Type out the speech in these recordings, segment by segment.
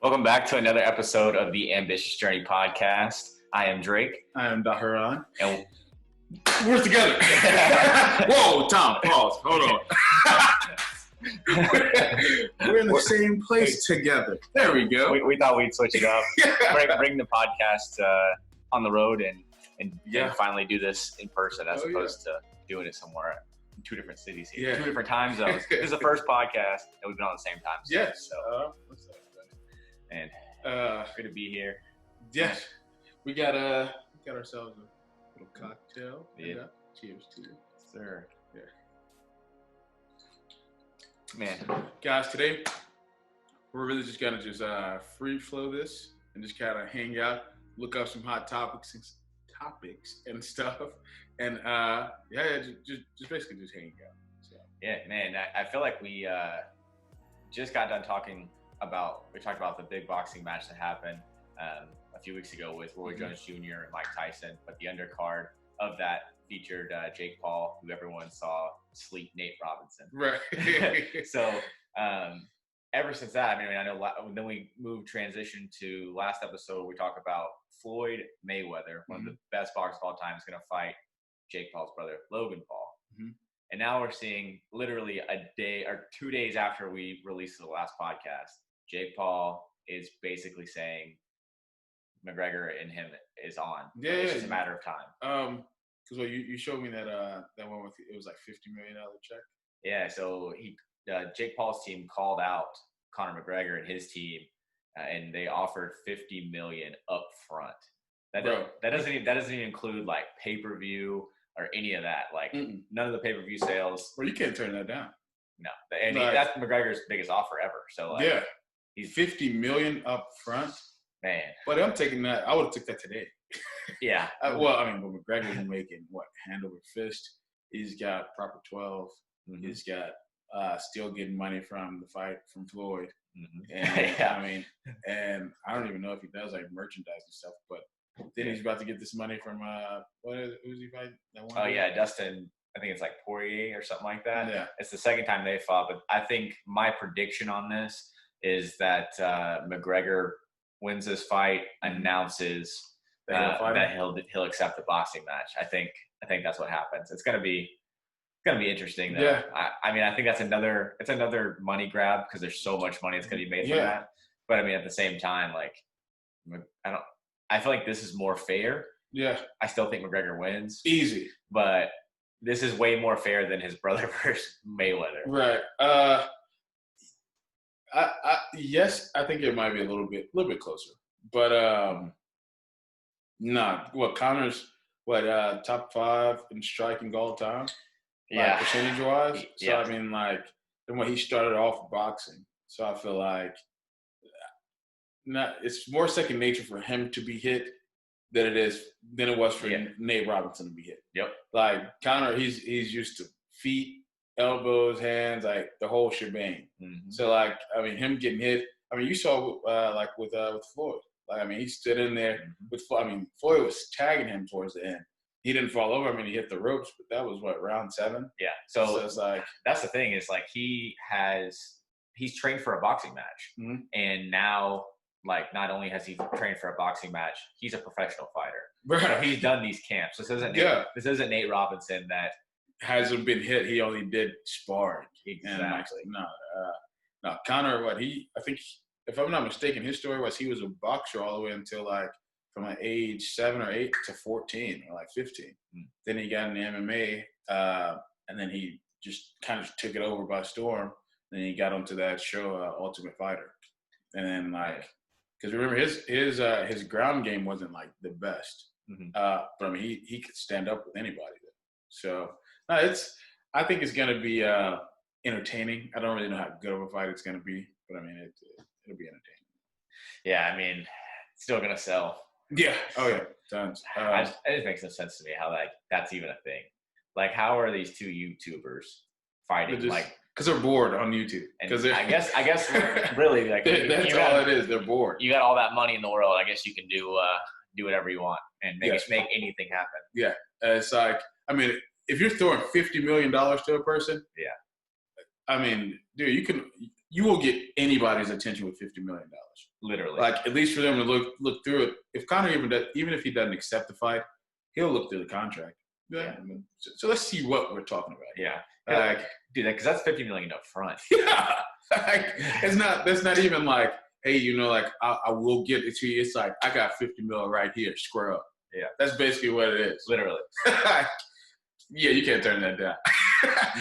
Welcome back to another episode of the Ambitious Journey podcast. I am Drake. I am Daharan. And we're together. Whoa, Tom, pause. Hold on. We're in the same place together. There we go. We thought we'd switch it up. Bring the podcast on the road and finally do this in person as opposed to doing it somewhere in two different cities here. Two different time zones. This is the first podcast that we've been on the same time. Yes. So, and good to be here. Yes. We got ourselves a little cocktail. Yeah. Cheers to you. Sir. Yeah. Man. Guys, today we're really just gonna free flow this and just kind of hang out, look up some hot topics and stuff, and just basically just hang out. So. Yeah, man. I feel like we just got done talking about the big boxing match that happened a few weeks ago with Roy Jones Jr. and Mike Tyson, but the undercard of that featured Jake Paul, who everyone saw sleep Nate Robinson. Right. So ever since that, I know then we transition to last episode. We talk about Floyd Mayweather, one of the best boxers of all time, is going to fight Jake Paul's brother, Logan Paul. And now we're seeing literally a day or 2 days after we released the last podcast, Jake Paul is basically saying McGregor and him is on. Yeah, it's just a matter of time. Because you showed me that one with it was like $50 million check. Yeah, so Jake Paul's team called out Conor McGregor and his team, and they offered $50 million up front. That doesn't even include like pay-per-view or any of that. Like none of the pay-per-view sales. Well, you can't turn that down. No, and that's McGregor's biggest offer ever. So he's $50 million up front. Man, but I'm taking that. I would have took that today. Yeah. But McGregor's making hand over fist. He's got proper 12. He's got still getting money from the fight from Floyd. And and I don't even know if he does like merchandise and stuff, but then he's about to get this money from who's he fighting? Dustin. I think it's like Poirier or something like that. Yeah. It's the second time they fought, but I think my prediction on this is that McGregor wins this fight, announces that he'll accept the boxing match. I think that's what happens. It's gonna be interesting though. Yeah. I think that's another money grab because there's so much money that's gonna be made from that. But at the same time, like I feel like this is more fair. Yeah. I still think McGregor wins. Easy. But this is way more fair than his brother versus Mayweather. Right. Yes, I think it might be a little bit closer. But Conor's top 5 in striking all time? Yeah. Percentage wise. So yeah. Then when he started off boxing. So I feel like it's more second nature for him to be hit than it was for Nate Robinson to be hit. Yep. Like Conor, he's used to feet, elbows, hands, like the whole shebang. So him getting hit. You saw with Floyd. He stood in there with Floyd. Floyd was tagging him towards the end. He didn't fall over. He hit the ropes, but that was round 7. Yeah. So it's like that's the thing is like he's trained for a boxing match, and now not only has he trained for a boxing match, he's a professional fighter. Right. So he's done these camps. This isn't Nate Robinson that hasn't been hit. He only did sparring. Exactly. No. Conor, I think, if I'm not mistaken, his story was he was a boxer all the way until from age 7 or 8 to 14 or 15. Then he got into MMA, and then he just kind of took it over by storm. Then he got onto that show, Ultimate Fighter, and then because remember his ground game wasn't the best, but he could stand up with anybody. So I think it's gonna be entertaining. I don't really know how good of a fight it's gonna be, but it'll be entertaining. Yeah, it's still gonna sell. Yeah. Oh yeah. Tons. It just makes no sense to me how that's even a thing. How are these two YouTubers fighting? Because they're bored on YouTube. Because I guess really that's all it is. They're bored. You got all that money in the world. I guess you can do whatever you want and make anything happen. Yeah. It's if you're throwing $50 million to a person, dude, you will get anybody's attention with $50 million. Literally. Like, at least for them to look through it. If Conor even if he doesn't accept the fight, he'll look through the contract. Yeah. So let's see what we're talking about. Yeah. Like, dude, because that's $50 million up front. Yeah. Like, that's not even like, hey, like I will get it to you. It's like, I got 50 mil right here, square up. Yeah. That's basically what it is. Literally. Yeah, you can't turn that down.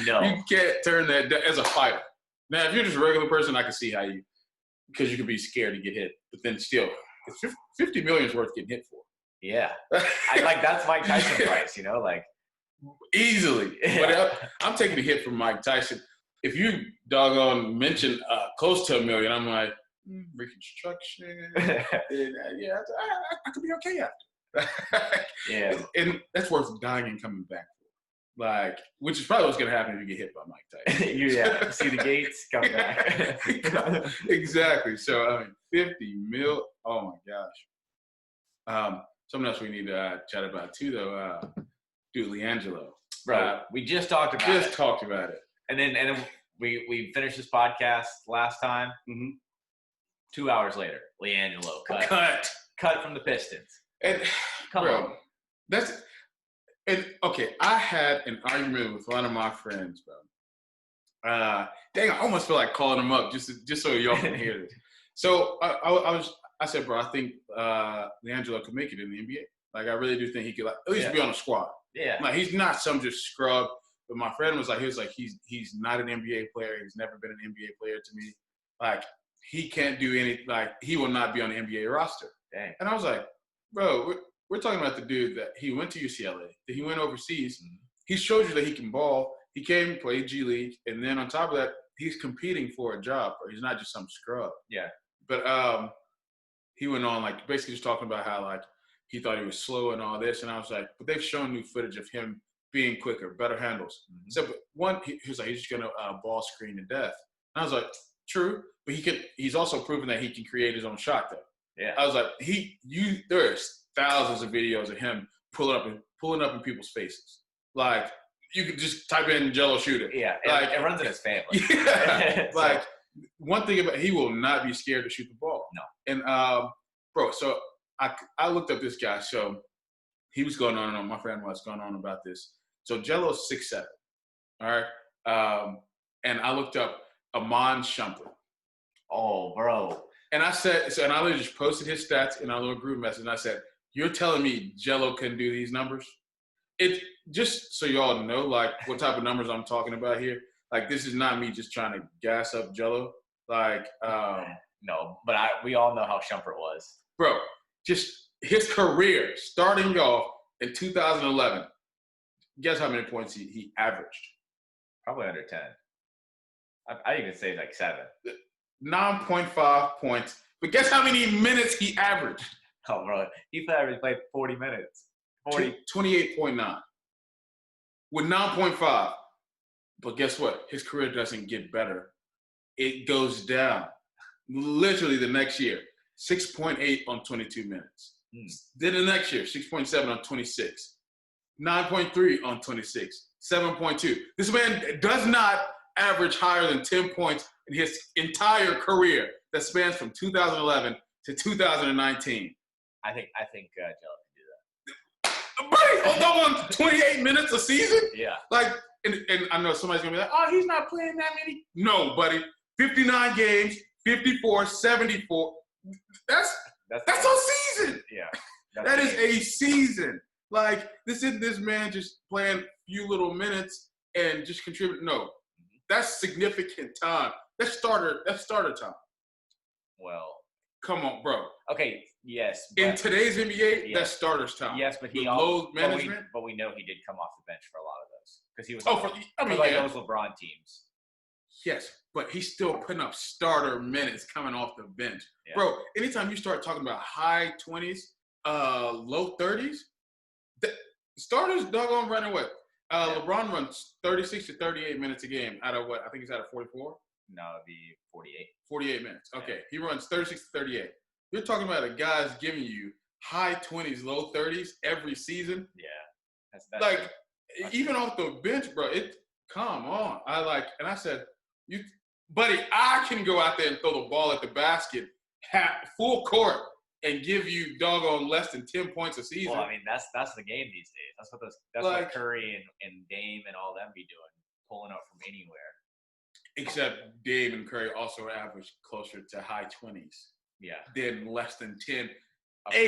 No. You can't turn that down as a fighter. Now, if you're just a regular person, I can see how because you could be scared to get hit. But then still, it's $50 million is worth getting hit for. Yeah. That's Mike Tyson price, like. Easily. But I'm taking a hit from Mike Tyson. If you doggone mention close to $1 million, I'm like, reconstruction. I could be okay after. Yeah. And that's worth dying and coming back for. Like, which is probably what's going to happen if you get hit by Mike Tyson. See the gates, come back. Exactly. So, I mean, 50 mil. Oh, my gosh. Something else we need to chat about, too, though. Dude, LiAngelo. Bro, we just talked about it. Talked about it. And then we finished this podcast last time. Mm-hmm. 2 hours later, LiAngelo cut from the Pistons. And Come on. Okay, I had an argument with one of my friends, bro. Dang, I almost feel like calling him up just so y'all can hear this. So I said, bro, I think LiAngelo could make it in the NBA. Like, I really do think he could, like, at least be on a squad. Yeah. Like, he's not some just scrub. But my friend was like, he's not an NBA player. He's never been an NBA player to me. Like, he can't do he will not be on the NBA roster. Dang. And I was like, bro, we're talking about the dude that he went to UCLA, that he went overseas. Mm-hmm. He showed you that he can ball. He came, played G League, and then on top of that, he's competing for a job. Or he's not just some scrub. Yeah. But he went on, like, basically just talking about how, like, he thought he was slow and all this. And I was like, but they've shown new footage of him being quicker, better handles. Mm-hmm. So, but one, he was like, he's just going to ball screen to death. And I was like, true. But he's also proven that he can create his own shot, though. Yeah. I was like, there's thousands of videos of him pulling up in people's faces. Like, you could just type in Jello shooter. Yeah. Like, it runs in his family. Yeah. Like, one thing about, he will not be scared to shoot the ball. No. And, bro, so I looked up this guy. So he was going on, my friend was going on about this. So Jello's 6'7", all right? And I looked up Iman Shumpert. Oh, bro. And I said, and I literally just posted his stats in our little group message, and I said, you're telling me Jello can do these numbers? It, just so y'all know, like, what type of numbers I'm talking about here. Like, this is not me just trying to gas up Jello. Like, no, but we all know how Shumpert was. Bro, just his career starting off in 2011. Guess how many points he averaged? Probably under 10. I even say like 7. 9.5 points. But guess how many minutes he averaged? Oh, bro. He played 40 minutes. 28.9. With 9.5. But guess what? His career doesn't get better. It goes down. Literally the next year, 6.8 on 22 minutes. Then the next year, 6.7 on 26. 9.3 on 26. 7.2. This man does not average higher than 10 points in his entire career that spans from 2011 to 2019. I think Jello can do that. Right, on 28 minutes a season? Yeah. Like, and I know somebody's going to be like, oh, he's not playing that many. No, buddy. 59 games, 54, 74. That's a season. Yeah. That is a season. Like, this isn't this man just playing a few little minutes and just contributing. No. That's significant time. That's starter time. Well. Come on, bro. Okay, yes. In today's NBA, that's starter's time. Yes, but he load management. But we know he did come off the bench for a lot of those. Because he was those LeBron teams. Yes, but he's still putting up starter minutes coming off the bench. Yeah. Bro, anytime you start talking about high 20s, low 30s, starters doggone running away. LeBron runs 36 to 38 minutes a game out of what? I think he's out of 44? No, it'd be 48. 48 minutes. Okay. Yeah. He runs 36 to 38. You're talking about a guy's giving you high 20s, low 30s every season? Yeah. That's like, even off the bench, bro, come on. I said, buddy, I can go out there and throw the ball at the basket full court and give you doggone less than 10 points a season. Well, I mean, that's the game these days. That's what Curry and Dame and all them be doing, pulling up from anywhere. Except Dame and Curry also average closer to high 20s. Yeah. Than less than 10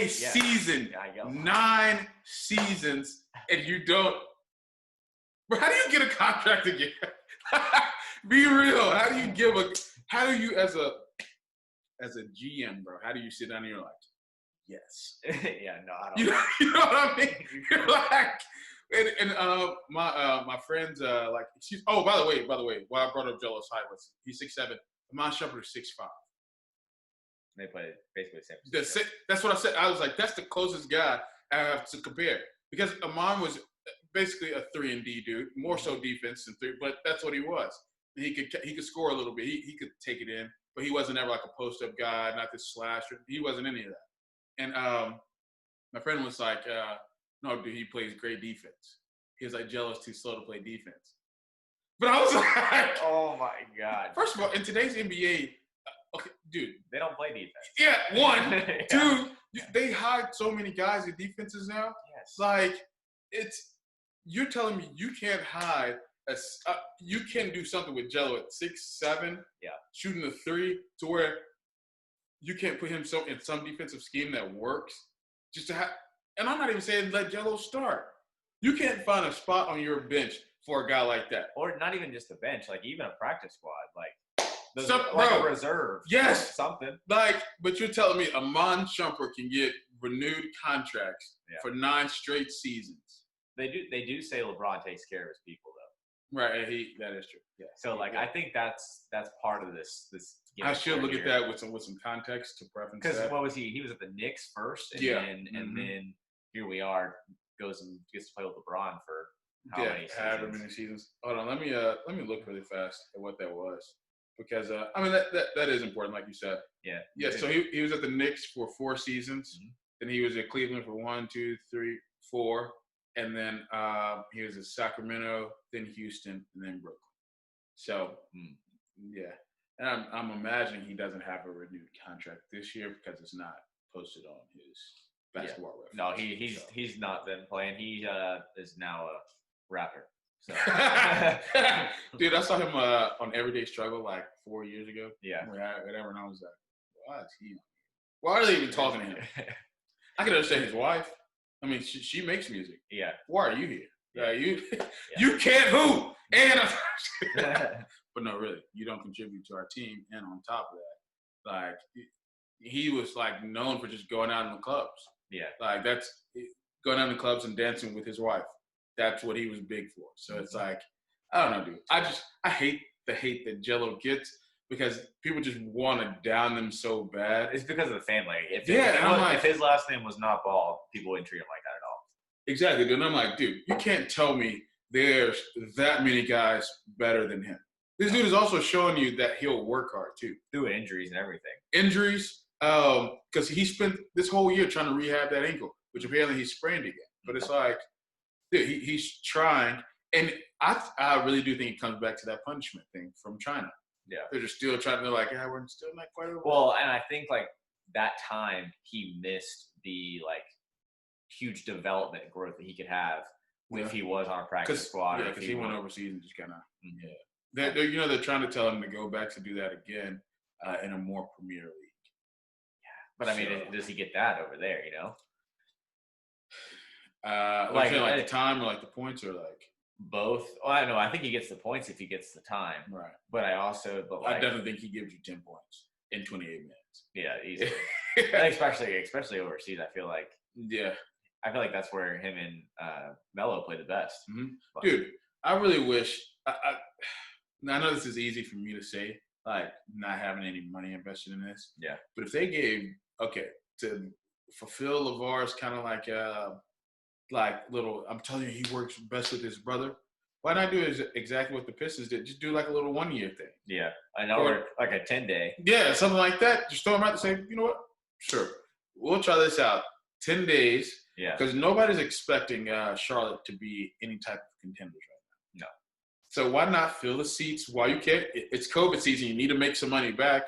season. Yeah, 9 seasons, and you don't. Bro, how do you get a contract again? Be real. How do you as a GM, bro? How do you sit down and you're like, yes. Yeah, no, I don't. You know what I mean? You're like, my friends like. Oh, by the way, why I brought up Jello's height was he's 6'7". Iman Shumpert is 6'5". They play basically the same. That's what I said. I was like, that's the closest guy I have to compare because Iman was basically a 3-and-D dude, more so defense than 3, but that's what he was. He could score a little bit. He could take it in, but he wasn't ever like a post-up guy, not this slasher. He wasn't any of that. And my friend was like, no, dude, he plays great defense. He was like, Jello's too slow to play defense. But I was like, oh my God. First of all, in today's NBA, okay, dude. They don't play defense. Yeah, one. Yeah. 2, they hide so many guys in defenses now. Yes. Like, you're telling me you can't hide you can do something with Jello at 6'7", shooting a 3 to where you can't put him in some defensive scheme that works. Just to have, and I'm not even saying let Jello start. You can't find a spot on your bench for a guy like that, or not even just a bench, like even a practice squad, like a reserve. Yes, something like. But you're telling me Iman Shumpert can get renewed contracts for 9 straight seasons. They do say LeBron takes care of his people, though. Right, that is true. Yeah. So, I think that's part of this. I should look at that with some context to preference. Because what was he? He was at the Knicks first, and then here we are. Goes and gets to play with LeBron for however many seasons. Hold on, let me look really fast at what that was, because I mean that is important, like you said. Yeah. Yeah. So he was at the Knicks for 4 seasons. Mm-hmm. Then he was at Cleveland for 1, 2, 3, 4. And then he was in Sacramento, then Houston, and then Brooklyn. So, yeah. And I'm imagining he doesn't have a renewed contract this year because it's not posted on his basketball reference. No, he's not been playing. He is now a rapper. So. Dude, I saw him on Everyday Struggle like 4 years ago. Yeah. Whatever, and I was like, why are they even talking to him? I can understand his wife. I mean, she makes music. Yeah. Why are you here? You can't hoop. And but no, really, you don't contribute to our team. And on top of that, like he was like known for just going out in the clubs. Yeah. Like that's going out in the clubs and dancing with his wife. That's what he was big for. So it's like, I don't know, dude. I hate the hate that Jello gets. Because people just want to down them so bad. It's because of the family. If his last name was not Ball, people wouldn't treat him like that at all. Exactly, dude. And I'm like, dude, you can't tell me there's that many guys better than him. This dude is also showing you that he'll work hard, too. Through injuries and everything. Injuries, because he spent this whole year trying to rehab that ankle, which apparently he sprained again. But it's like, dude, he's trying. And I really do think it comes back to that punishment thing from China. Yeah, they're just still trying to we're still not quite over. Well, and I think that time he missed the huge development growth that he could have if he was on a practice squad. Yeah, because he went overseas and just kind of they're trying to tell him to go back to do that again in a more Premier League. Yeah, but I mean, does he get that over there? The time or the points or both. Well, I know. I think he gets the points if he gets the time. Right. But I definitely think he gives you 10 points in 28 minutes. Yeah, easily. especially overseas. I feel like. Yeah. I feel like that's where him and Melo play the best. Mm-hmm. Dude, I really wish. I know this is easy for me to say, not having any money invested in this. Yeah. But if they gave to fulfill LeVar's kind of little, I'm telling you, he works best with his brother. Why not do exactly what the Pistons did? Just do a little 1-year thing. Yeah, I know, or a 10-day. Yeah, something like that. Just throw him out and say, you know what? Sure, we'll try this out. 10 days. Yeah. Because nobody's expecting Charlotte to be any type of contenders right now. No. So why not fill the seats while you can? It's COVID season. You need to make some money back.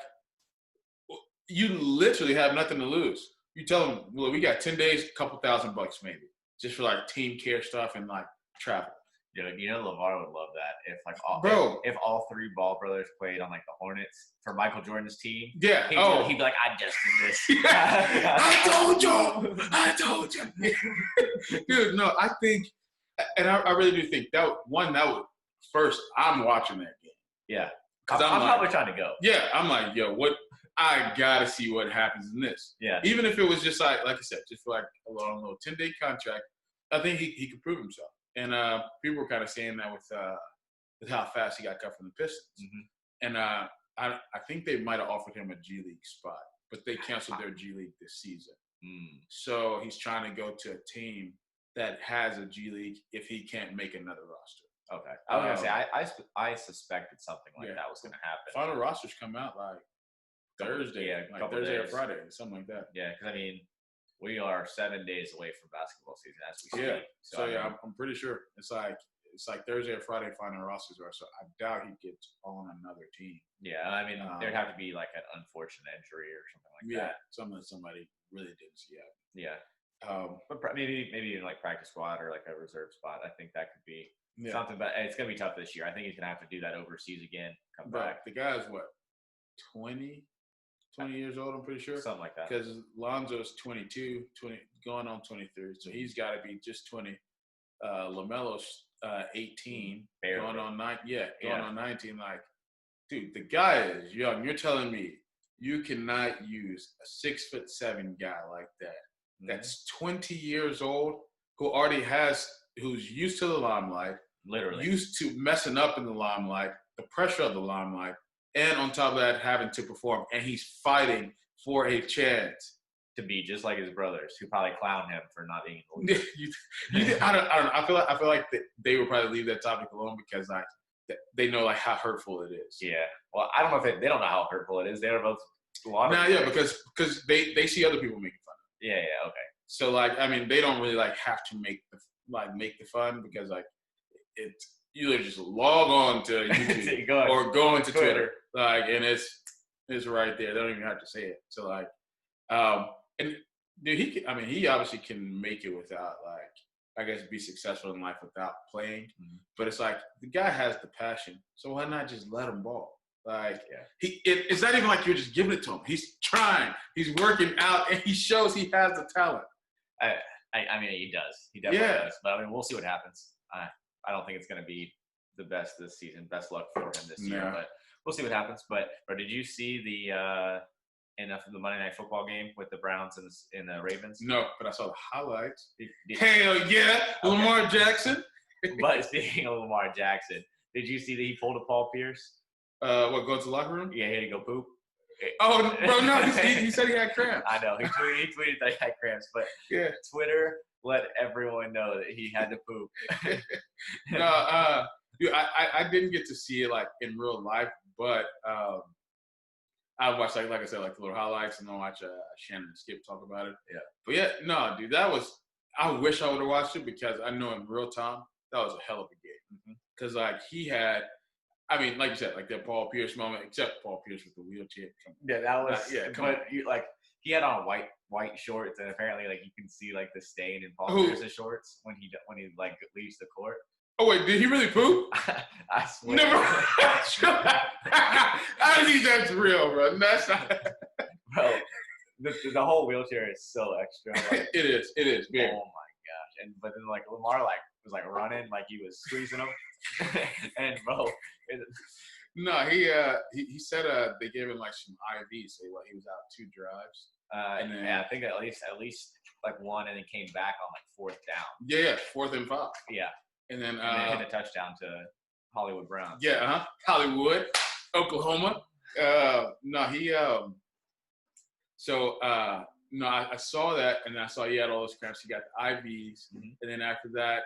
you literally have nothing to lose. You tell them, well, we got 10 days, a couple $1,000 maybe, just for like team care stuff and like travel. Yeah, you know, LeVar would love that if like if all three Ball brothers played on like the Hornets for Michael Jordan's team. Yeah. He'd be like, I just did this. Yeah. I told you. Dude, no, I think, and I really do think that would first. I'm watching that game. Yeah, because I'm probably trying to go. Yeah, I'm like, yo, what? I gotta see what happens in this. Yeah. Even if it was just like I said, just for like a little 10-day contract, I think he could prove himself. And people were kind of saying that with how fast he got cut from the Pistons. Mm-hmm. And I think they might have offered him a G League spot, but they canceled their G League this season. So he's trying to go to a team that has a G League if he can't make another roster. Okay. I was gonna say I suspected something like that was gonna happen. Final rosters come out like Thursday, like Thursday or Friday, something like that. Yeah, because I mean, we are 7 days away from basketball season as we speak. Yeah. So I'm pretty sure it's like Thursday or Friday final rosters are. So I doubt he gets on another team. Yeah, I mean, there'd have to be like an unfortunate injury or something like that. Something that somebody really didn't see happen. Yeah. But maybe in like practice squad or like a reserve spot. I think that could be something. But it's gonna be tough this year. I think he's gonna have to do that overseas again. Come back. The guy's what, 20 years old, I'm pretty sure. Something like that. Because Lonzo's 22, going on 23. So he's got to be just 20. LaMelo's 18. Barely. Going on 19. Like, dude, the guy is young. You're telling me you cannot use a 6'7" guy like that. That's 20 years old, who's used to the limelight. Literally. Used to messing up in the limelight, the pressure of the limelight. And on top of that, having to perform. And he's fighting for a chance. To be just like his brothers, who probably clown him for not being in the league. I don't know. I feel like they would probably leave that topic alone because like they know like how hurtful it is. Yeah. Well, I don't know if they don't know how hurtful it is. They're both because they see other people making fun of it. Yeah. Okay. So like, I mean, they don't really like have to make the fun because like you either just log on to YouTube or go into Twitter. Like, and it's right there. They don't even have to say it. So like, and dude, he obviously can make it without like, I guess, be successful in life without playing. Mm-hmm. But it's like the guy has the passion, so why not just let him ball? Like, it's not even like you're just giving it to him. He's trying. He's working out, and he shows he has the talent. I mean, he does. He definitely does. But I mean, we'll see what happens. I don't think it's going to be the best this season. Best luck for him this year, but we'll see what happens. But did you see the Monday Night Football game with the Browns and the Ravens? No, but I saw the highlights. Hell yeah, okay. Lamar Jackson. But speaking of Lamar Jackson, did you see that he pulled a Paul Pierce? Go to the locker room? Yeah, he had to go poop. Oh, bro, no, he said he had cramps. I know. He tweeted that he had cramps, but Twitter let everyone know that he had to poop. No, dude, I didn't get to see it like in real life, but I watched like I said, like the little highlights, and then watch Shannon and Skip talk about it. Yeah, but yeah, no, dude, I wish I would have watched it because I know in real time that was a hell of a game. Because like he had, I mean, like you said, like that Paul Pierce moment, except Paul Pierce with the wheelchair. Yeah, that was. But he had on white shorts, and apparently like you can see like the stain in Paul Pierce's shorts when he like leaves the court. Oh wait, did he really poop? I swear. Never. I think that's real, bro. That's not. Bro, the whole wheelchair is so extra. Like, it is. Big. Oh my gosh! But then like Lamar was like running, like he was squeezing him, and bro. No, he said they gave him like some IVs. So he was out 2 drives. And then, I think at least like one, and then came back on like 4th down. Yeah, 4th and 5. Yeah. And then hit a touchdown to Hollywood Browns. Yeah, Hollywood, Oklahoma. I saw that, and I saw he had all those cramps. He got the IVs, and then after that,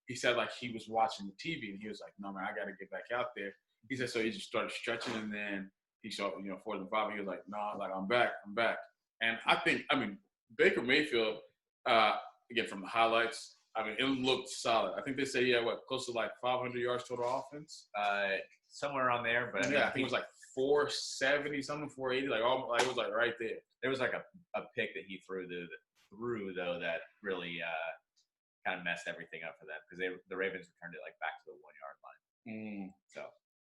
he said like he was watching the TV, and he was like, "No man, I got to get back out there." He said so he just started stretching, and then he saw 4th and 5. And he was like, "No, like I'm back." And I mean Baker Mayfield, again from the highlights. I mean, it looked solid. I think they say close to like 500 yards total offense. Somewhere around there, but I think it was like 470 something, 480, it was like right there. There was like a pick that he threw though that really kind of messed everything up for them because the Ravens returned it like back to the 1 yard line. So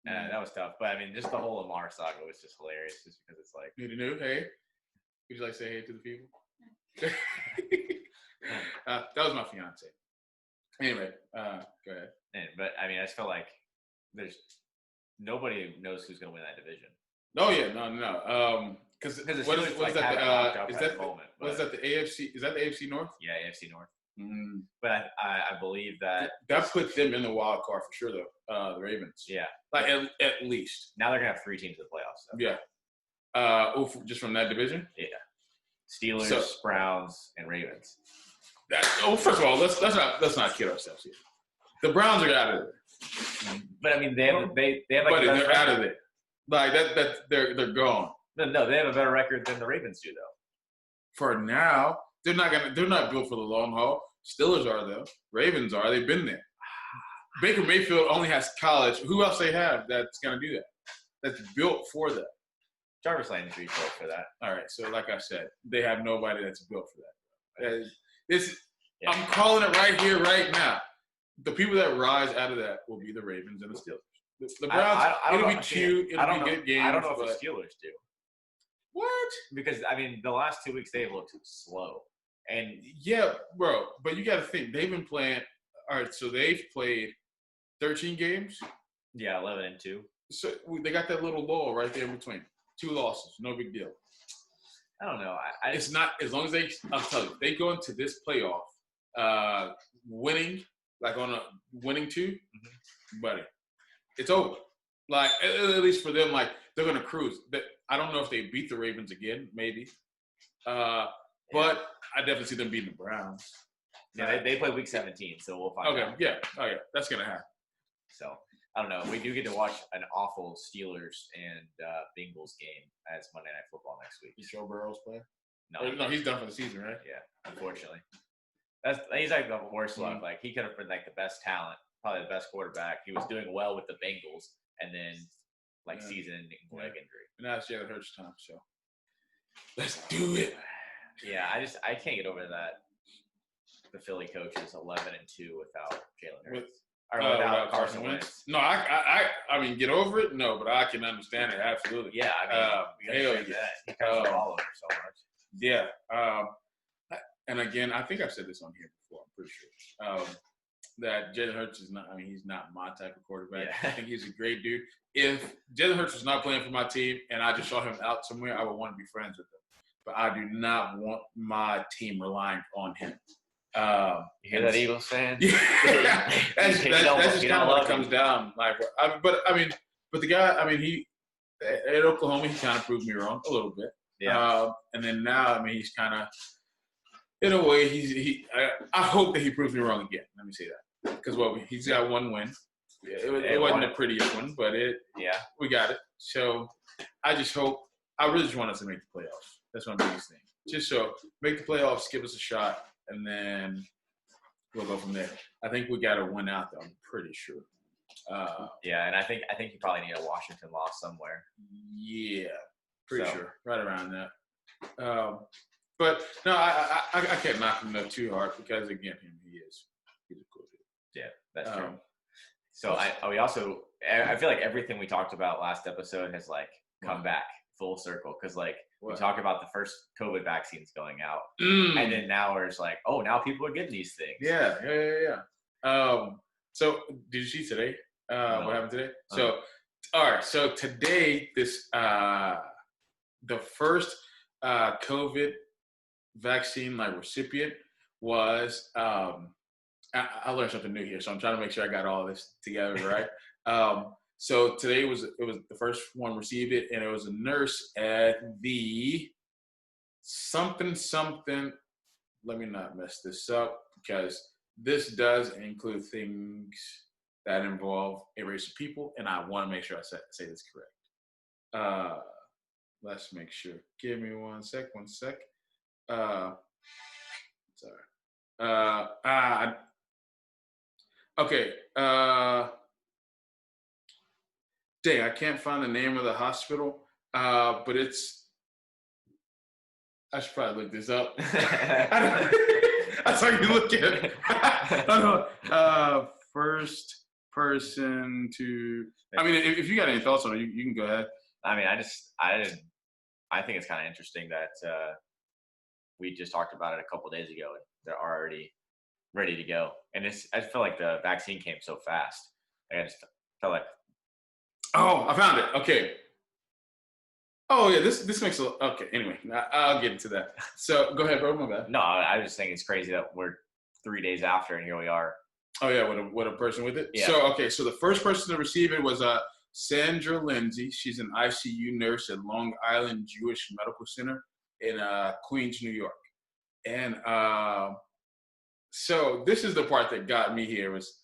that was tough. But I mean, just the whole Lamar saga was just hilarious, just because it's like new. Hey, would you like to say hey to the people? That was my fiance. Anyway, go ahead. But I mean, I just feel like there's nobody knows who's going to win that division. Oh yeah, no. Because what is that? What is that? The AFC? Is that the AFC North? Yeah, AFC North. Mm-hmm. But I believe that puts them in the wild card for sure, though. The Ravens. Yeah, like at least. Now they're gonna have 3 teams in the playoffs. So. Yeah. Just from that division. Yeah. Steelers, Browns, and Ravens. First of all, let's not kid ourselves here. The Browns are out of there. But I mean, they have like. But they're out of there. Like that, they're gone. No, they have a better record than the Ravens do, though. For now, they're not built for the long haul. Steelers are though. Ravens are. They've been there. Baker Mayfield only has college. Who else they have that's gonna do that? That's built for that. Jarvis Landry built for that. All right. So like I said, they have nobody that's built for that. I'm calling it right here, right now. The people that rise out of that will be the Ravens and the Steelers. The Browns, it'll be cute. It'll be good games. I don't know if the Steelers do. What? Because, I mean, the last 2 weeks they've looked slow. And yeah, bro. But you got to think. They've been playing. All right, so they've played 13 games. Yeah, 11-2. So they got that little lull right there in between. 2 losses. No big deal. I don't know. It's not – as long as I'll tell you, they go into this playoff winning, like on a winning 2, buddy, it's over. Like, at least for them, like, they're going to cruise. I don't know if they beat the Ravens again, maybe. But I definitely see them beating the Browns. Yeah, they play week 17, so we'll find out. Yeah. Oh, yeah. That's going to happen. So, I don't know. We do get to watch an awful Steelers and Bengals game as Monday Night Football next week. Is Joe Burrow's player? No, he's done for the season, right? Yeah, unfortunately. He's like the worst luck. Like, he could have been like the best talent, probably the best quarterback. He was doing well with the Bengals, and then season-ending leg injury. And now it's Jalen Hurts' time, so let's do it. Yeah, I can't get over that. The Philly coach is 11-2 without Jalen Hurts. Without Carson Wentz. No, I mean, get over it. No, but I can understand it absolutely. Yeah, I mean, hell that. He comes the ball over so much. Yeah, and again, I think I've said this on here before. I'm pretty sure that Jalen Hurts is not. I mean, he's not my type of quarterback. Yeah. I think he's a great dude. If Jalen Hurts was not playing for my team and I just saw him out somewhere, I would want to be friends with him. But I do not want my team relying on him. You hear that, Eagles fan? Yeah. that's just kind of what it comes down. Like, but the guy. I mean, he at Oklahoma, he kind of proved me wrong a little bit. Yeah. And then now, I mean, he's kind of, in a way, I hope that he proves me wrong again. Let me say that, because he's got 1 win. It wasn't the prettiest one, but we got it. So I just hope. I really just want us to make the playoffs. That's my biggest thing. Just so make the playoffs, give us a shot, and then we'll go from there. I think we got to win out, though. I'm pretty sure. And I think you probably need a Washington loss somewhere. Yeah, pretty sure, right around that. But no, I can't knock him up too hard because again, he's a cool dude. Yeah, that's true. So I feel like everything we talked about last episode has like come back full circle because we talk about the first COVID vaccines going out, and then now it's like, oh, now people are getting these things. Yeah. So did you see today? No. What happened today? So, all right. So today, the first COVID vaccine recipient was. I learned something new here, so I'm trying to make sure I got all this together right. So today it was the first one received it, and it was a nurse at the something. Let me not mess this up because this does include things that involve a race of people, and I want to make sure I say this correct. Let's make sure. Give me 1 sec. Sorry. Okay. Dang, I can't find the name of the hospital. But I should probably look this up. I saw you look at it. No, no. First person to. I mean, if you got any thoughts on it, you can go ahead. I mean, I think it's kind of interesting that we just talked about it a couple days ago, and they're already ready to go. And I feel like the vaccine came so fast. I just felt like. Oh, I found it. Okay. Oh yeah, this makes okay. Anyway, I'll get into that. So go ahead, bro. My bad. No, I was just thinking it's crazy that we're 3 days after, and here we are. Oh yeah, with a person with it. Yeah. So the first person to receive it was Sandra Lindsay. She's an ICU nurse at Long Island Jewish Medical Center in Queens, New York. And so this is the part that got me here was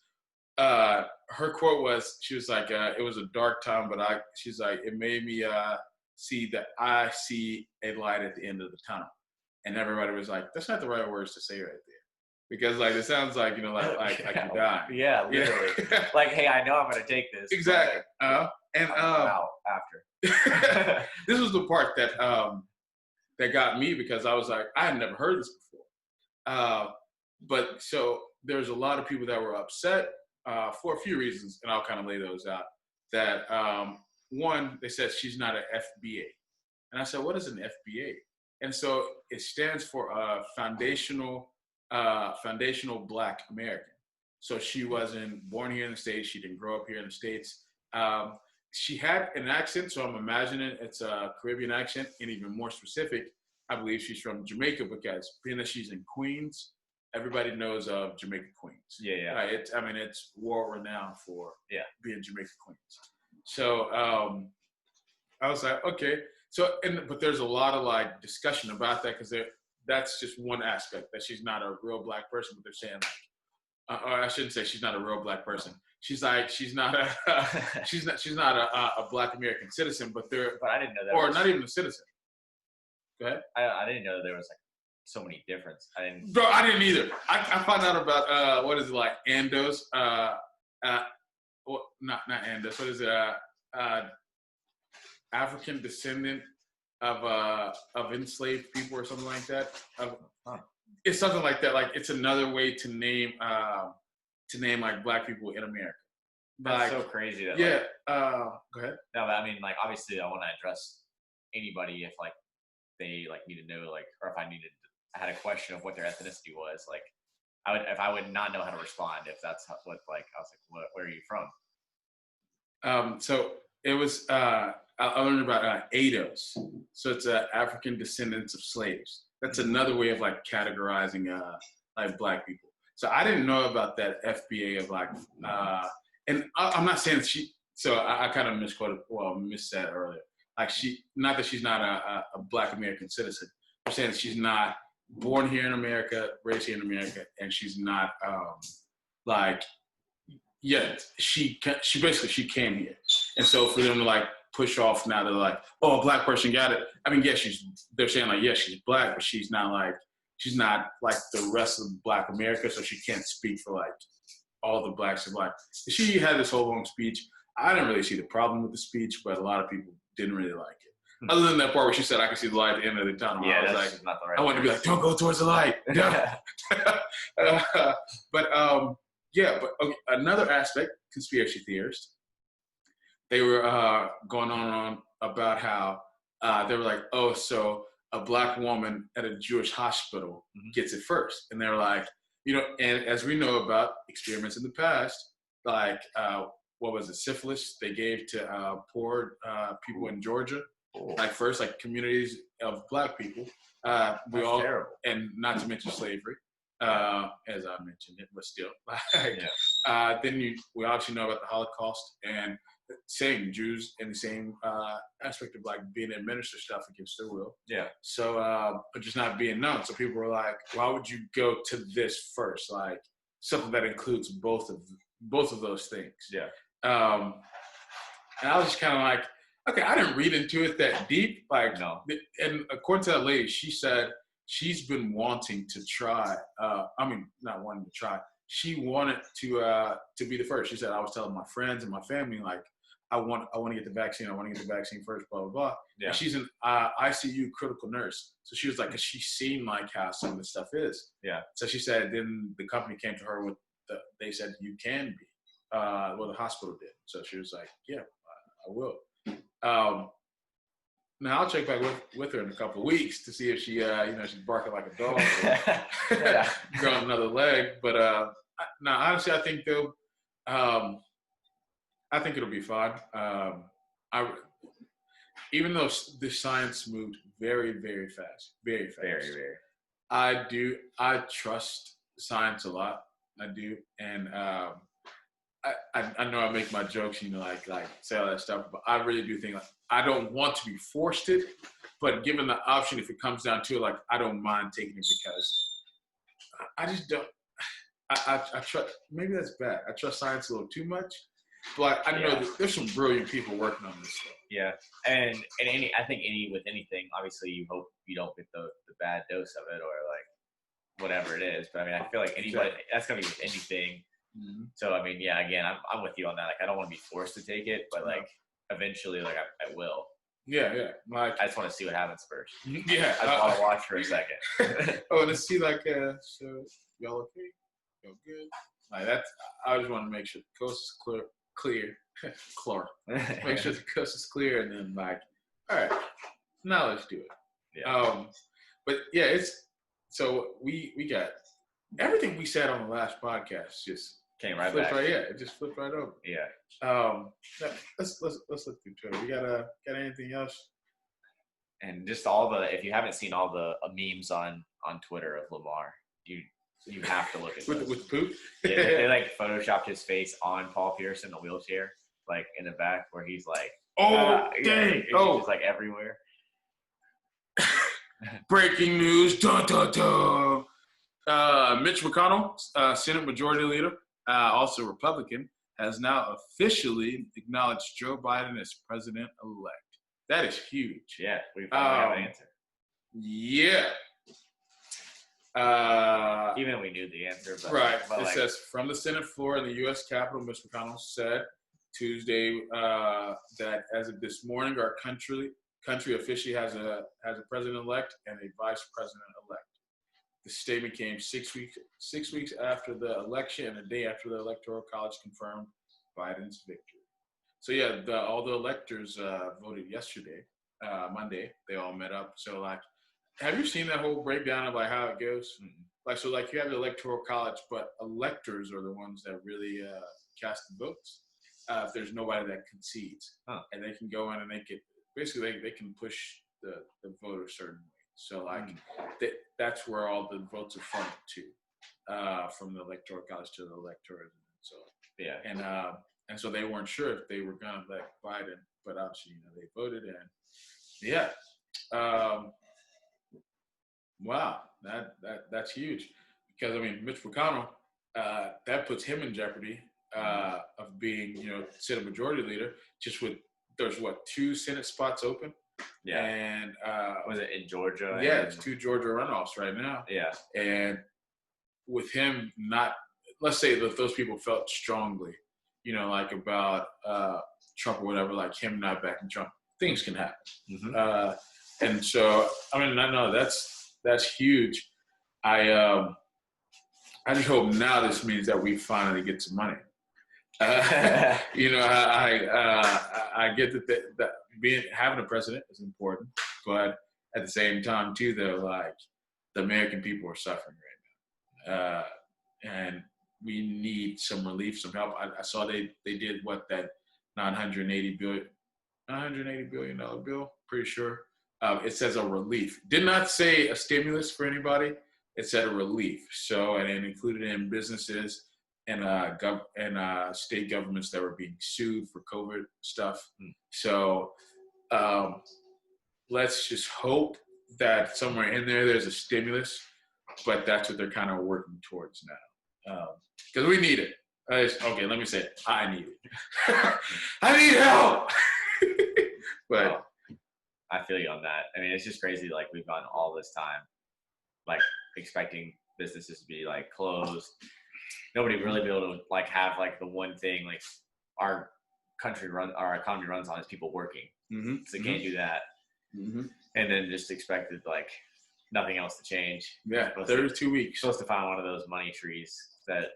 her quote was, she was like, it was a dark time, but she's like, it made me see that I see a light at the end of the tunnel. And everybody was like, that's not the right words to say right there. Because like it sounds like, like you die. Yeah, literally. Like, hey, I know I'm gonna take this. Exactly. I'm out after. This was the part that that got me, because I was like, I had never heard this before. But so there's a lot of people that were upset for a few reasons, and I'll kind of lay those out. That one, they said she's not an FBA, and I said, what is an FBA? And so it stands for foundational Black American. So she wasn't born here in the States. She didn't grow up here in the States. She had an accent, so I'm imagining it's a Caribbean accent, and even more specific, I believe she's from Jamaica, because being that she's in Queens, everybody knows of Jamaica Queens. Yeah. Right? It's world renowned for being Jamaica Queens. So I was like, okay. So, but there's a lot of like discussion about that, because that's just one aspect, that she's not a real Black person. But they're saying like, or I shouldn't say she's not a real Black person. She's like, she's not a Black American citizen. But I didn't know that. Or not even a citizen. Go ahead. I didn't know there was like so many differences. Bro, I didn't either. I found out about what is it, like Andos? Well, not Andos. What is it? African descendant of enslaved people or something like that. It's something like that. Like it's another way to name like Black people in America. That's so crazy. That, yeah. Go ahead. No, but I mean, like obviously, I want to address anybody if like they like need to know, like, or if I had a question of what their ethnicity was, like I would not know how to respond if that's what, like, I was like, where are you from? So it was, I learned about ADOS. So it's African descendants of slaves. That's another way of like categorizing like Black people. So I didn't know about that FBA of like, and I'm not saying so I kind of missed that earlier. Like not that she's not a Black American citizen. I'm saying that she's not born here in America, raised here in America, and she's not like, she came here. And so for them to like push off now, they're like, oh, a Black person got it. I mean, they're saying like, she's Black, but she's not like the rest of Black America, so she can't speak for like all the Blacks. Like, she had this whole long speech. I didn't really see the problem with the speech, but a lot of people didn't really like it. Other than that part where she said, I can see the light at the end of the tunnel. Yeah, I was that's like, not the right I wanted to be like, don't go towards the light. But another aspect, conspiracy theorists, they were going on about how they were like, oh, so a Black woman at a Jewish hospital gets it first. And they were like, and as we know about experiments in the past, like, what was it, syphilis, they gave to poor people in Georgia, like first, like communities of Black people. Terrible. And not to mention slavery, as I mentioned it, but still. Then we obviously know about the Holocaust, and same Jews in the same aspect of like being administered stuff against their will. Yeah. So, but just not being known. So people were like, why would you go to this first? Like something that includes both of those things. Yeah. And I was just kind of like, okay, I didn't read into it that deep. Like, no. And according to that lady, she said she's been wanting to try. Not wanting to try. she wanted to be the first. She said, I was telling my friends and my family, like, I want to get the vaccine. I want to get the vaccine first, blah, blah, blah. Yeah. And she's an ICU critical nurse. So she was like, because she's seen like how some of the stuff is. Yeah. So she said, then the company came to her with, they said, you can be. Well, the hospital did. So she was like, yeah, I will. Now I'll check back with her in a couple of weeks to see if she, she's barking like a dog or growing another leg. But now, honestly, I think though, I think it'll be fine. Even though the science moved very, very fast, very fast. Very, very. I trust science a lot. I do, and I know I make my jokes, like say all that stuff, but I really do think like I don't want to be forced it, but given the option, if it comes down to it, like I don't mind taking it because I just don't. I trust. Maybe that's bad. I trust science a little too much, but I know that there's some brilliant people working on this stuff. Yeah, and I think with anything, obviously you hope you don't get the bad dose of it or like whatever it is. But I mean, I feel like anybody that's gonna be with anything. Mm-hmm. So I mean, yeah, again, I'm with you on that. Like, I don't want to be forced to take it, but like eventually, like I will. Yeah. Like I just want to see what happens first. Yeah, I just want to watch for a second. Oh, and to see like, so y'all okay? Y'all good? Like that's. I just want to make sure the coast is clear. Make sure the coast is clear, and then like, all right, now let's do it. Yeah. But yeah, it's so we got everything we said on the last podcast just came right flipped back. It just flipped right over. Yeah. Let's look through Twitter. We got anything else? And just if you haven't seen all the memes on Twitter of Lamar, you have to look at with poop. Yeah, they like photoshopped his face on Paul Pierce in the wheelchair, like in the back where he's like, dang, he's like everywhere. Breaking news! Dun, dun, dun. Mitch McConnell, Senate Majority Leader, also Republican, has now officially acknowledged Joe Biden as president-elect. That is huge. Yeah, we finally have an answer. Yeah. Even though we knew the answer. But, right. But it says, from the Senate floor in the U.S. Capitol, Mitch McConnell said Tuesday that as of this morning, our country officially has a president-elect and a vice president-elect. The statement came 6 weeks after the election and a day after the Electoral College confirmed Biden's victory. So yeah, all the electors voted yesterday, Monday. They all met up. So like, have you seen that whole breakdown of like how it goes? Mm-hmm. Like, so like you have the Electoral College, but electors are the ones that really cast the votes. If there's nobody that concedes, and they can go in and they can push the vote a certain way. So like that's where all the votes are funneled to, from the Electoral College to the electorate. So yeah, and so they weren't sure if they were gonna elect Biden, but obviously they voted, and yeah, wow, that's huge, because I mean Mitch McConnell, that puts him in jeopardy of being Senate Majority Leader, just with there's 2 Senate spots open. Yeah. And was it in Georgia? Yeah, it's 2 Georgia runoffs right now. Yeah. And with him not, let's say that those people felt strongly, like about Trump or whatever, like him not backing Trump, things can happen. Mm-hmm. And so, I mean, I know that's huge. I just hope now this means that we finally get some money. I get that having a president is important, but at the same time too, though, like the American people are suffering right now, and we need some relief, some help. I saw they did that $980 billion bill. Pretty sure it says a relief. Did not say a stimulus for anybody. It said a relief. So, and it included in businesses and state governments that were being sued for COVID stuff. So let's just hope that somewhere in there's a stimulus, but that's what they're kind of working towards now. Because we need it. Okay, let me say it. I need it. I need help. But I feel you on that. I mean, it's just crazy. Like, we've gone all this time, like, expecting businesses to be like closed, nobody really be able to like have like the one thing like our economy runs on is people working. Mm-hmm. So they can't do that. Mm-hmm. And then just expected like nothing else to change. Yeah, 32 weeks. Supposed to find one of those money trees that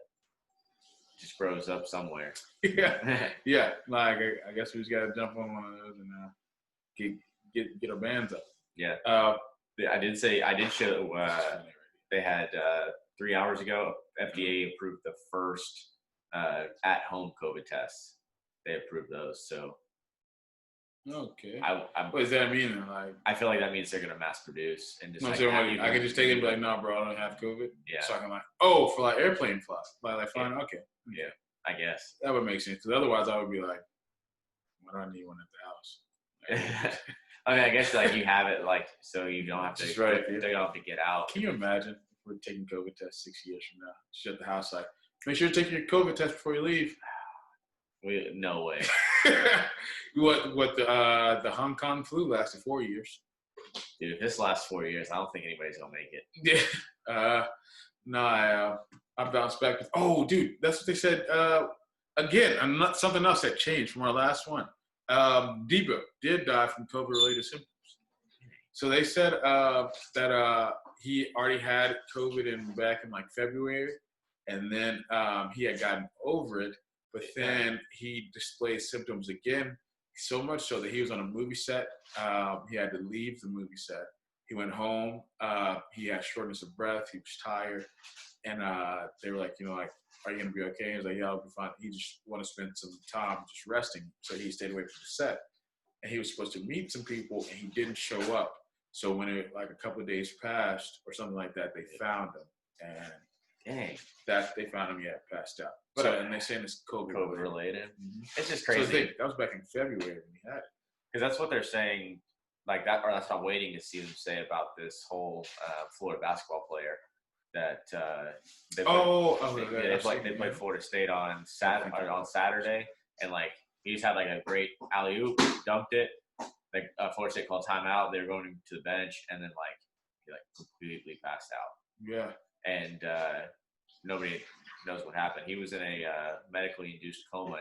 just grows up somewhere. Yeah. Like I guess we just gotta jump on one of those and get our bands up. Yeah. I did show. They had 3 hours ago. FDA approved the first at-home COVID tests. They approved those. So. Okay. What does that mean? Like, I feel like that means they're gonna mass produce and just. I can just take it and be like, no, bro, I don't have COVID. Yeah. So I can like, for like airplane flight, like flying. Yeah. Okay. Yeah, I guess that would make sense. Because otherwise, I would be like, why do I need one at the house? I mean, I guess like you have it like so you don't have to. Just right. They don't have to get out. Can you imagine if we're taking COVID tests 6 years from now? Just at the house, like, make sure to take your COVID test before you leave. No way. What the Hong Kong flu lasted 4 years. Dude, if this lasts 4 years, I don't think anybody's gonna make it. Yeah. I bounced back. Dude, that's what they said. Again, something else that changed from our last one. Debo did die from COVID-related symptoms. So they said that he already had COVID back in like February, and then he had gotten over it, but then he displayed symptoms again, so much so that he was on a movie set. He had to leave the movie set. He went home. He had shortness of breath. He was tired, and they were like, are you gonna be okay? He was like, yeah, I'll be fine. He just want to spend some time just resting, so he stayed away from the set. And he was supposed to meet some people, and he didn't show up. So when a couple of days passed or something like that, they found him, and they found him. He had passed out. But and they saying it's COVID related. Mm-hmm. It's just crazy. So that was back in February when he had it. Because that's what they're saying, like that, or that's what I'm waiting to see them say about this whole Florida basketball player that they played Florida State on Saturday, and like he just had like a great alley-oop, dunked it. Like Florida State called timeout. They were going to the bench, and then he completely passed out. Yeah. And nobody knows what happened. He was in a medically induced coma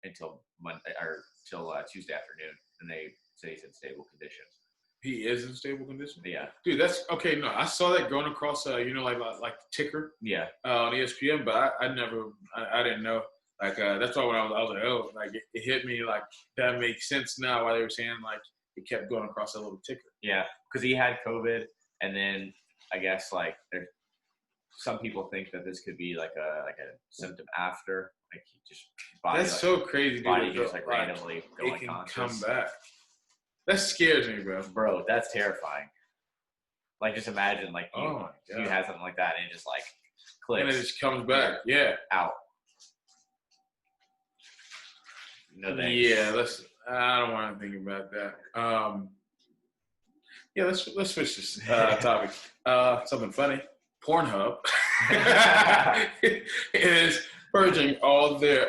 until Monday or till Tuesday afternoon, and they say he's in stable condition. He is in stable condition? Yeah. Dude, that's okay. No, I saw that going across, like the ticker. Yeah. On ESPN, but I didn't know. Like that's why when I was like, oh, like it hit me like that makes sense now why they were saying like it kept going across that little ticker. Yeah, because he had COVID, and then I guess like some people think that this could be like a symptom after, like he just body. That's so crazy. Body just like randomly going unconscious. Come back. That scares me, bro. Bro, that's terrifying. Like just imagine like you had something like that and it just like clicks. And it just comes back. Yeah. Out. No thanks. Yeah, I don't want to think about that. Yeah, let's switch this topic. Something funny. Pornhub is purging all their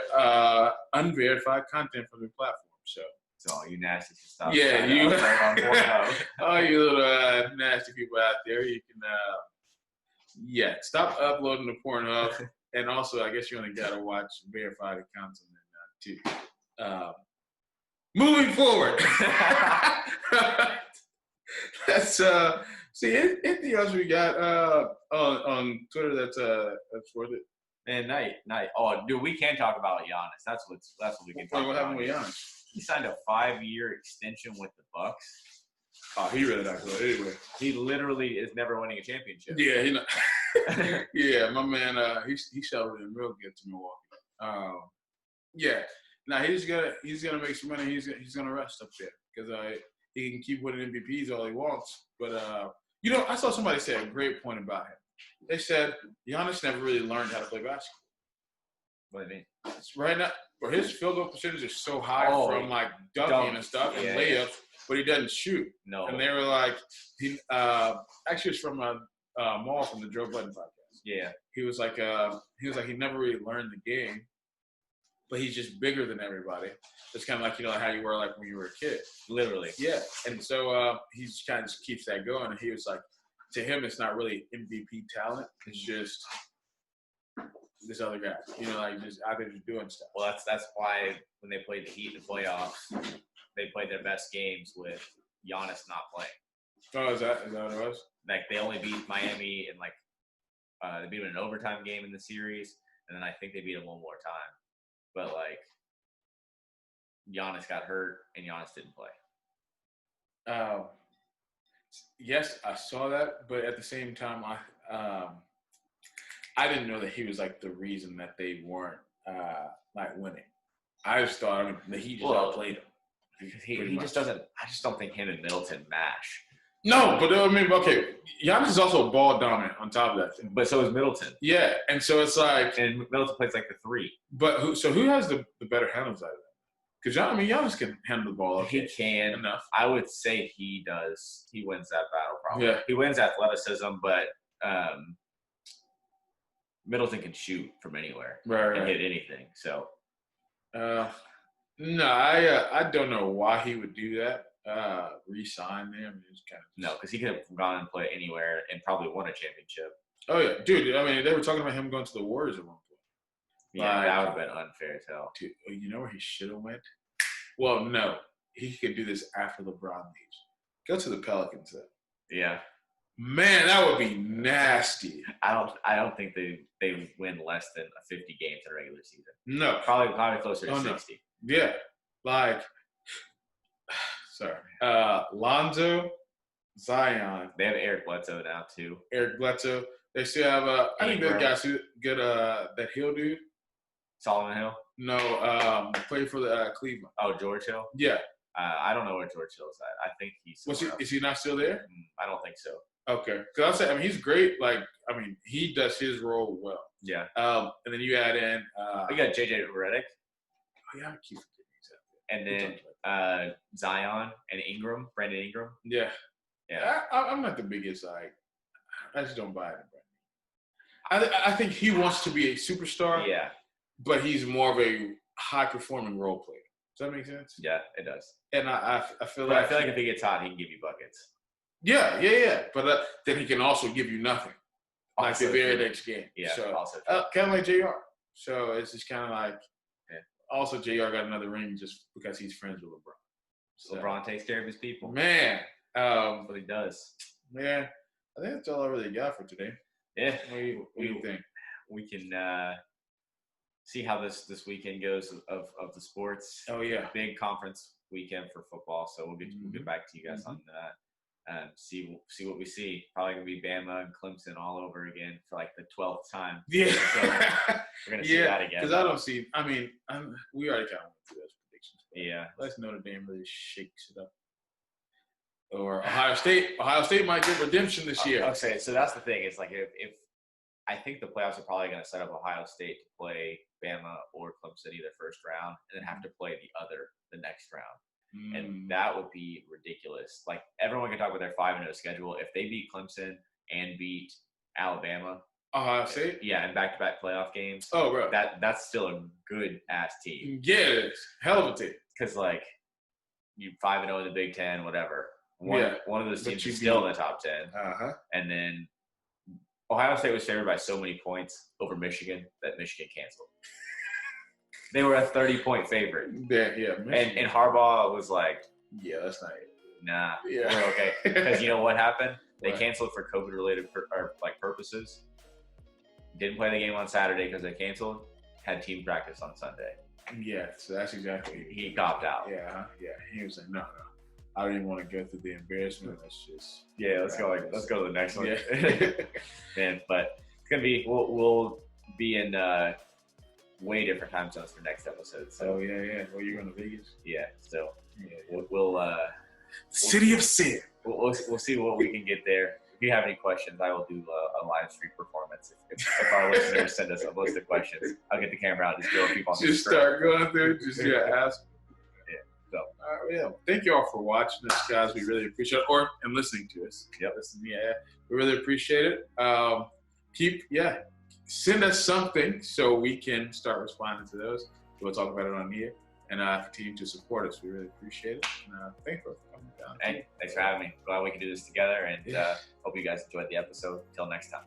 unverified content from the platform. So all you nasty stuff. Yeah, you. All you little nasty people out there, you can. Stop uploading to Pornhub, and also I guess you only gotta watch verified accounts on there too. Moving forward. That's see anything else we got on Twitter that's worth it. And night. Oh, dude, we can talk about Giannis. That's what we can talk about. What happened with Giannis? He signed a 5-year extension with the Bucks. Oh, he really not good anyway. He literally is never winning a championship. Yeah, he not. Yeah, my man. He shoveled in real good to Milwaukee. Yeah. Now he's gonna make some money. He's gonna rest up there because he can keep winning MVPs all he wants. But I saw somebody say a great point about him. They said Giannis never really learned how to play basketball. What do you mean? Right now, or his field goal percentage is so high from like dunking and stuff and layups, but he doesn't shoot. No. And they were like, he actually it's from Maul from the Joe Budden podcast. Yeah. He was like he never really learned the game. But he's just bigger than everybody. It's kind of like, how you were like when you were a kid. Literally. Yeah. And so he just kind of just keeps that going. And he was like, to him, it's not really MVP talent. It's just this other guy. You know, like just out there just doing stuff. Well, that's why when they played the Heat in the playoffs, they played their best games with Giannis not playing. Oh, is that what it was? Like they only beat Miami in they beat them in an overtime game in the series, and then I think they beat them one more time. But like Giannis got hurt and Giannis didn't play. Yes, I saw that, but at the same time, I didn't know that he was like the reason that they weren't like winning. I just thought that he just outplayed him. He just doesn't. I just don't think him and Middleton mash. No, but I mean, okay, Giannis is also ball dominant on top of that. But so is Middleton. Yeah, and so it's like, and Middleton plays like the 3. But who has the better handles out of that? Because Giannis can handle the ball. Okay. He can enough. I would say he does. He wins that battle probably. Yeah. He wins athleticism, but Middleton can shoot from anywhere and hit anything. So. No, I don't know why he would do that. Resign there. I mean, it's kind of no, because he could have gone and played anywhere and probably won a championship. Oh yeah, dude. I mean, they were talking about him going to the Warriors at one point. Yeah, that would have been unfair as hell. Dude, you know where he should have went? Well, no, he could do this after LeBron leaves. Go to the Pelicans then. Yeah. Man, that would be nasty. I don't think they win less than 50 games in a regular season. No, probably closer to 60. No. Yeah, like. Sorry. Lonzo, Zion. They have Eric Bledsoe now too. Eric Bledsoe. They still have I think those guys who get that Hill dude. Solomon Hill? No, played for the Cleveland. Oh, George Hill? Yeah. I don't know where George Hill's at. I think he's. Is he not still there? I don't think so. Okay, because I'll say, I mean, he's great. Like, I mean, he does his role well. Yeah. And then you add in. We got JJ Redick. Oh yeah, I keep forgetting. And then Zion and Ingram, Brandon Ingram. Yeah. Yeah. I'm not the biggest, like, I just don't buy it. I think he wants to be a superstar. Yeah. But he's more of a high-performing role player. Does that make sense? Yeah, it does. And I feel like if he gets hot, he can give you buckets. Yeah. But then he can also give you nothing. Like the very next game. Yeah, so, also kind of like JR. So it's just kind of like also, JR got another ring just because he's friends with LeBron. So, LeBron takes care of his people. Man. That's what he does. Man, I think that's all I really got for today. Yeah. What do you think? We can see how this weekend goes of the sports. Oh, yeah. Big conference weekend for football. So we'll get back to you guys on that. See what we see. Probably going to be Bama and Clemson all over again for like the 12th time. Yeah. So we're going to see that again. Because I don't see – I mean, we already kind of went through those predictions. Yeah. Let's Notre Dame really shakes it up. Or Ohio State. Ohio State might get redemption this year. Okay, so that's the thing. It's like if I think the playoffs are probably going to set up Ohio State to play Bama or Clemson either first round and then have to play the next round. And that would be ridiculous. Like, everyone can talk about their 5-0 schedule. If they beat Clemson and beat Alabama. Ohio State? Yeah, and back-to-back playoff games. Oh, bro. That's still a good-ass team. Yeah, it is. Hell of a team. Because, like, you 5-0 in the Big Ten, whatever. One of those teams is still in the top 10. Uh-huh. And then Ohio State was favored by so many points over Michigan that Michigan canceled. They were a 30-point favorite. Yeah. And Harbaugh was like, yeah, that's not it. Nah, yeah. We're okay. Because you know what happened? They canceled for COVID-related purposes. Didn't play the game on Saturday because they canceled. Had team practice on Sunday. Yeah, so that's exactly. He copped out. Yeah. He was like, no. I don't even want to go through the embarrassment. Let's just. Yeah, let's go to the next one. Yeah. Man, but it's gonna be. We'll be in way different time zones for next episode. So yeah. Well, you're going to Vegas. Yeah. So yeah. We'll City of Sin. We'll see what we can get there. If you have any questions, I will do a live stream performance. If our listeners send us a list of questions, I'll get the camera out and just go people on the just screen. Start going through. Just ask. So thank you all for watching this, guys. We really appreciate it, and listening to us. Yep. We really appreciate it. Send us something so we can start responding to those. We'll talk about it on here and continue to support us. We really appreciate it. And thank you for coming down. Hey, thanks for having me. Glad we can do this together, and hope you guys enjoyed the episode. Till next time.